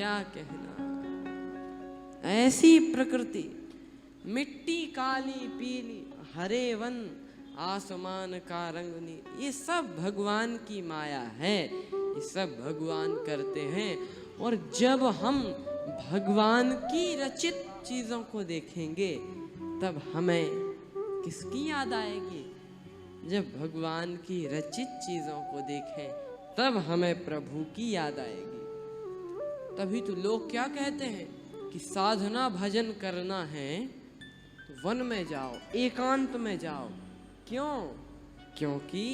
क्या कहना। ऐसी प्रकृति, मिट्टी काली पीली, हरे वन आसमान का रंग नीला, ये सब भगवान की माया है, ये सब भगवान करते हैं। और जब हम भगवान की रचित चीजों को देखेंगे तब हमें किसकी याद आएगी? जब भगवान की रचित चीजों को देखें तब हमें प्रभु की याद आएगी। तभी तो लोग क्या कहते हैं कि साधना भजन करना है तो वन में जाओ, एकांत में जाओ। क्यों? क्योंकि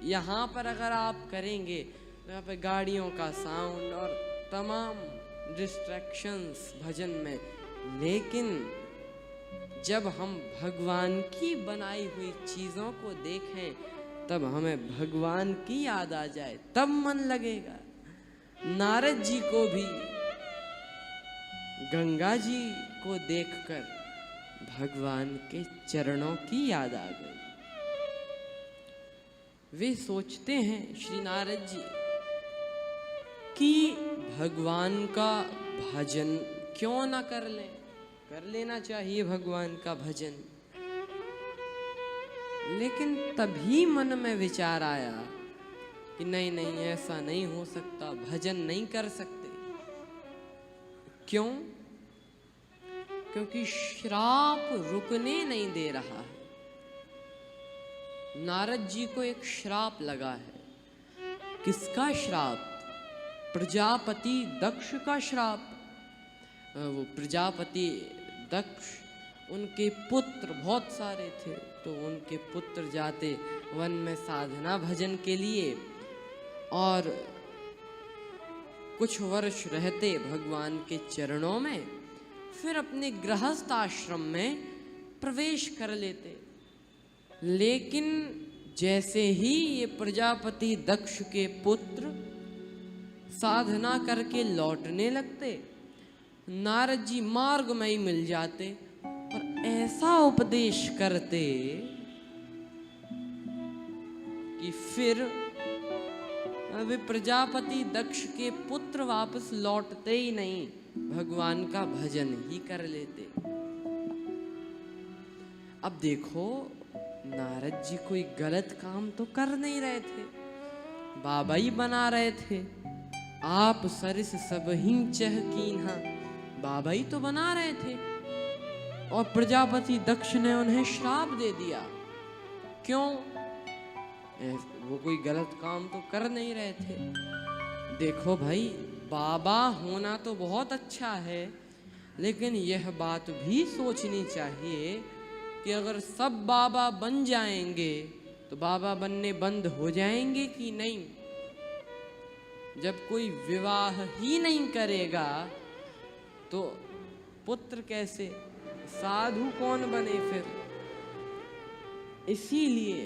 यहाँ पर अगर आप करेंगे तो यहाँ पे गाड़ियों का साउंड और तमाम डिस्ट्रैक्शंस भजन में, लेकिन जब हम भगवान की बनाई हुई चीजों को देखें तब हमें भगवान की याद आ जाए, तब मन लगेगा। नारद जी को भी गंगा जी को देखकर भगवान के चरणों की याद आ गई। वे सोचते हैं श्री नारद जी कि भगवान का भजन क्यों ना कर लें, कर लेना चाहिए भगवान का भजन। लेकिन तभी मन में विचार आया कि नहीं नहीं, ऐसा नहीं हो सकता, भजन नहीं कर सकते। क्यों? क्योंकि श्राप रुकने नहीं दे रहा है। नारद जी को एक श्राप लगा है। किसका श्राप? प्रजापति दक्ष का श्राप। वो प्रजापति दक्ष, उनके पुत्र बहुत सारे थे, तो उनके पुत्र जाते वन में साधना भजन के लिए और कुछ वर्ष रहते भगवान के चरणों में, फिर अपने गृहस्थ आश्रम में प्रवेश कर लेते। लेकिन जैसे ही ये प्रजापति दक्ष के पुत्र साधना करके लौटने लगते, नारद जी मार्ग में ही मिल जाते और ऐसा उपदेश करते कि फिर वे प्रजापति दक्ष के पुत्र वापस लौटते ही नहीं, भगवान का भजन ही कर लेते। अब देखो, नारद जी कोई गलत काम तो कर नहीं रहे थे, बाबा ही बना रहे थे। आप सरिस सबहिं चह कीन्हा, बाबा ही तो बना रहे थे। और प्रजापति दक्ष ने उन्हें श्राप दे दिया। क्यों? वो कोई गलत काम तो कर नहीं रहे थे। देखो भाई, बाबा होना तो बहुत अच्छा है, लेकिन यह बात भी सोचनी चाहिए कि अगर सब बाबा बन जाएंगे तो बाबा बनने बंद हो जाएंगे कि नहीं। जब कोई विवाह ही नहीं करेगा तो पुत्र कैसे, साधु कौन बने फिर? इसीलिए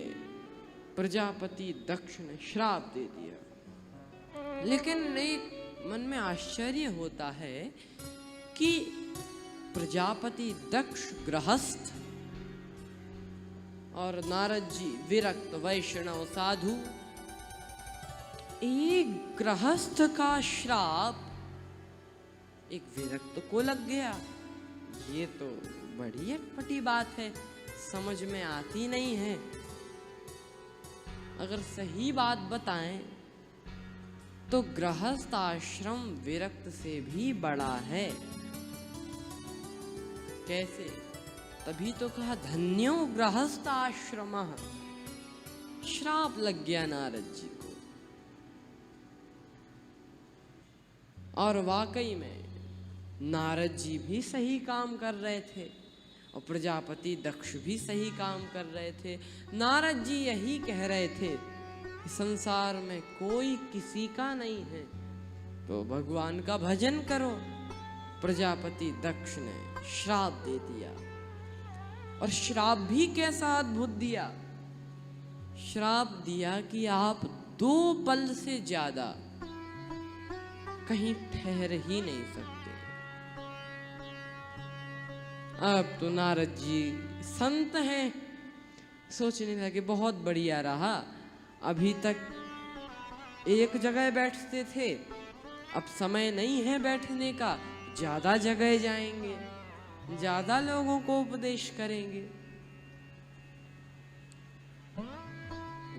प्रजापति दक्ष ने श्राप दे दिया। लेकिन एक मन में आश्चर्य होता है कि प्रजापति दक्ष गृहस्थ और नारद जी विरक्त वैष्णव साधु, एक गृहस्थ का श्राप एक विरक्त को लग गया। ये तो बड़ी अटपटी बात है, समझ में आती नहीं है। अगर सही बात बताएं तो गृहस्थ आश्रम विरक्त से भी बड़ा है। कैसे? तभी तो कहा धन्यो गृहस्थ आश्रमः। श्राप लग गया नारद जी को। और वाकई में नारद जी भी सही काम कर रहे थे और प्रजापति दक्ष भी सही काम कर रहे थे। नारद जी यही कह रहे थे कि संसार में कोई किसी का नहीं है, तो भगवान का भजन करो। प्रजापति दक्ष ने श्राप दे दिया, और श्राप भी कैसा अद्भुत दिया। श्राप दिया कि आप 2 पल से ज्यादा कहीं ठहर ही नहीं सकते। अब तो नारद जी संत हैं, सोचने लगे बहुत बढ़िया रहा, अभी तक एक जगह बैठते थे, अब समय नहीं है बैठने का, ज्यादा जगह जाएंगे, ज्यादा लोगों को उपदेश करेंगे।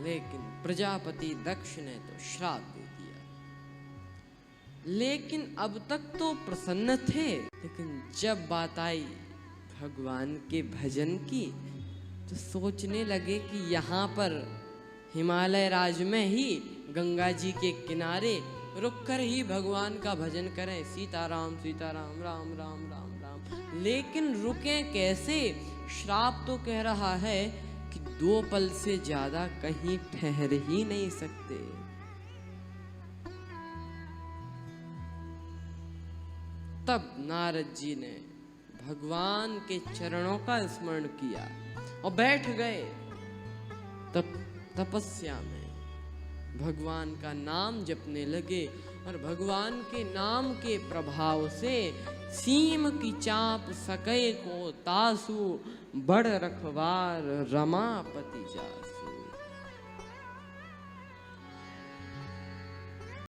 लेकिन प्रजापति दक्ष ने तो श्राप दे दिया। लेकिन अब तक तो प्रसन्न थे, लेकिन जब बात आई भगवान के भजन की तो सोचने लगे कि यहाँ पर हिमालय राज में ही गंगा जी के किनारे रुककर ही भगवान का भजन करें, सीताराम सीताराम राम राम राम राम। लेकिन रुके कैसे? श्राप तो कह रहा है कि 2 पल से ज्यादा कहीं ठहर ही नहीं सकते। तब नारद जी ने भगवान के चरणों का स्मरण किया और बैठ गए तपस्या में, भगवान का नाम जपने लगे। और भगवान के नाम के प्रभाव से सीम की चाप सके को तासु, बड़ रखवार रमापति जास।